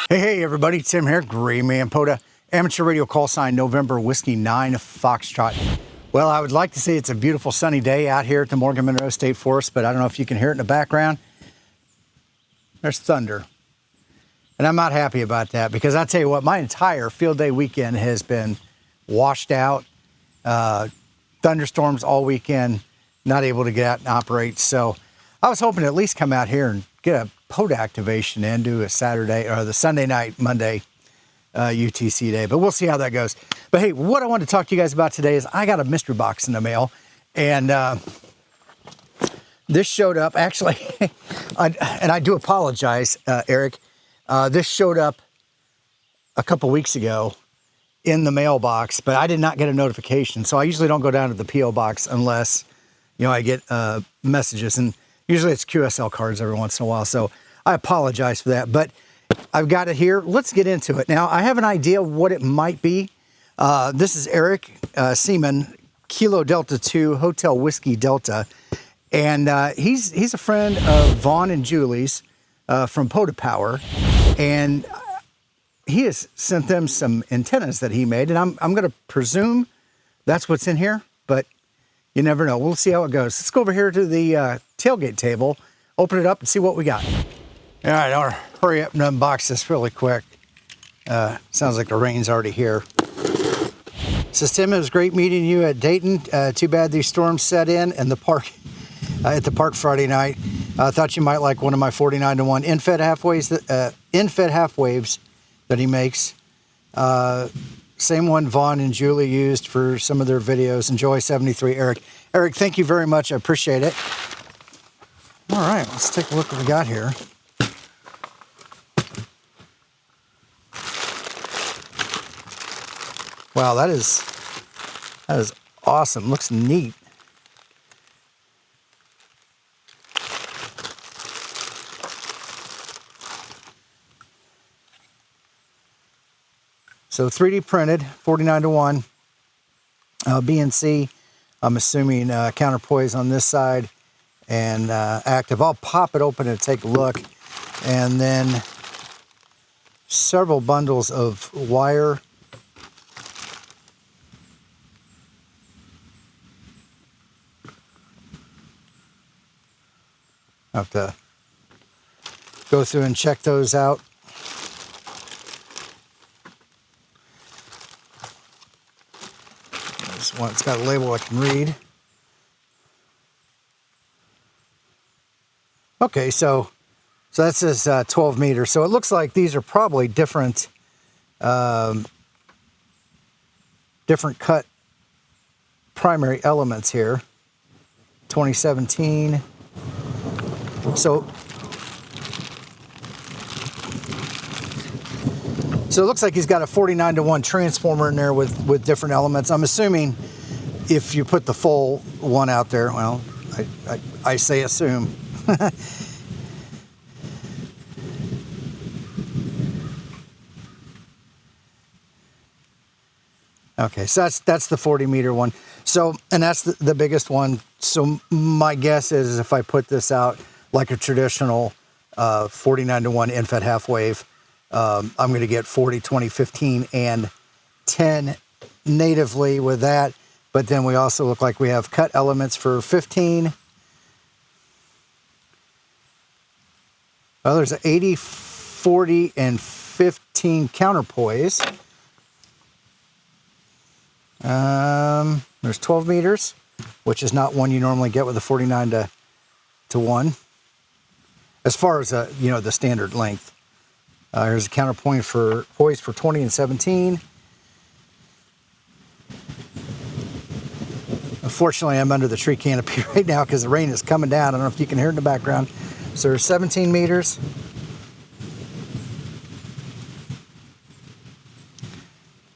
Hey everybody, Tim here, GraymanPOTA, amateur radio call sign November Whiskey 9 Foxtrot. Well, I would like to say it's a beautiful sunny day out here at the Morgan Monroe State Forest, but I don't know if you can hear it in the background. There's thunder. And I'm not happy about that because I'll tell you what, my entire field day weekend has been washed out. Thunderstorms all weekend, not able to get out and operate. So I was hoping to at least come out here and get a POTA activation in, do a Saturday or the Sunday night, Monday UTC day, but we'll see how that goes. But hey, what I want to talk to you guys about today is I got a mystery box in the mail, and this showed up actually, and I do apologize, Eric. This showed up a couple weeks ago in the mailbox, but I did not get a notification. So I usually don't go down to the PO box unless, I get messages, and usually it's QSL cards every once in a while. So I apologize for that, but I've got it here. Let's get into it. Now, I have an idea what it might be. This is Eric Seaman, Kilo Delta 2, Hotel Whiskey Delta. And he's a friend of Vaughn and Julie's from POTA Power. And he has sent them some antennas that he made. And I'm going to presume that's what's in here, but you never know. We'll see how it goes. Let's go over here to the tailgate table, open it up, and see what we got. All right, I'll hurry up and unbox this really quick. Sounds like the rain's already here. Says, Tim, it was great meeting you at Dayton. Too bad these storms set in and the park at the park Friday night. I thought you might like one of my 49-to-1 in-fed half waves that he makes. Same one Vaughn and Julie used for some of their videos. Enjoy 73, Eric. Eric, thank you very much. I appreciate it. All right, let's take a look what we got here. Wow, that is awesome. Looks neat. So 3D printed, 49-to-1, BNC. I'm assuming counterpoise on this side and active. I'll pop it open and take a look. And then several bundles of wire. I have to go through and check those out. This one, it's got a label I can read. Okay, so that says 12 meters. So it looks like these are probably different cut primary elements here. 2017. So it looks like he's got a 49-to-1 transformer in there with different elements. I'm assuming if you put the full one out there, well, I say assume. Okay, so that's the 40-meter one. So, and that's the biggest one. So my guess is if I put this out like a traditional 49-to-1 in-fed half wave, I'm going to get 40, 20, 15, and 10 natively with that. But then we also look like we have cut elements for 15. Well, there's 80, 40, and 15 counterpoise. There's 12 meters, which is not one you normally get with a 49-to-1. As far as the standard length. Here's a counterpoint for poise for 20 and 17. Unfortunately, I'm under the tree canopy right now because the rain is coming down. I don't know if you can hear it in the background. So there's 17 meters.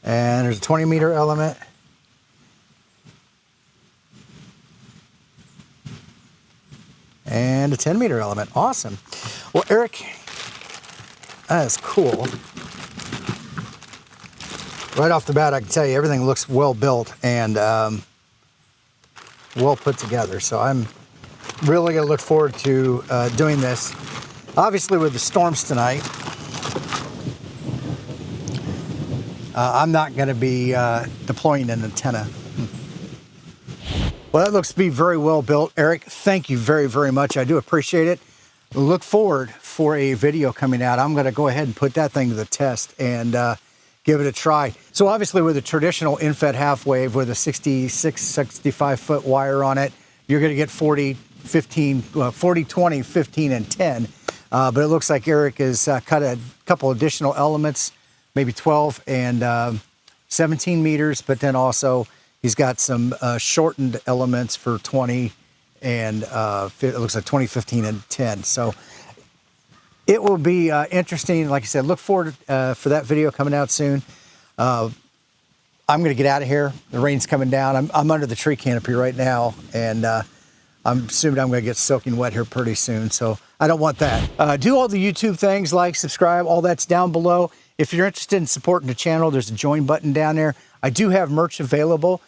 And there's a 20-meter element. And a 10-meter element. Awesome. Well, Eric, that is cool. Right off the bat, I can tell you everything looks well built and well put together. So I'm really going to look forward to doing this. Obviously, with the storms tonight, I'm not going to be deploying an antenna. Well, that looks to be very well built. Eric, thank you very, very much. I do appreciate it. Look forward for a video coming out. I'm going to go ahead and put that thing to the test and give it a try. So obviously with a traditional in-fed half wave with a 66, 65 foot wire on it, you're going to get 40, 15, 40, 20, 15, and 10. But it looks like Eric has cut a couple additional elements, maybe 12 and 17 meters, but then also he's got some shortened elements for 20 and it looks like 20, 15, and 10. So it will be interesting. Like I said, look forward for that video coming out soon. I'm going to get out of here. The rain's coming down. I'm under the tree canopy right now, and I'm assuming I'm going to get soaking wet here pretty soon. So I don't want that. Do all the YouTube things, like, subscribe, all that's down below. If you're interested in supporting the channel, there's a join button down there. I do have merch available.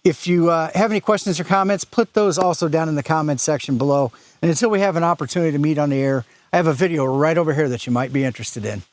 If you have any questions or comments, put those also down in the comments section below. And until we have an opportunity to meet on the air, I have a video right over here that you might be interested in.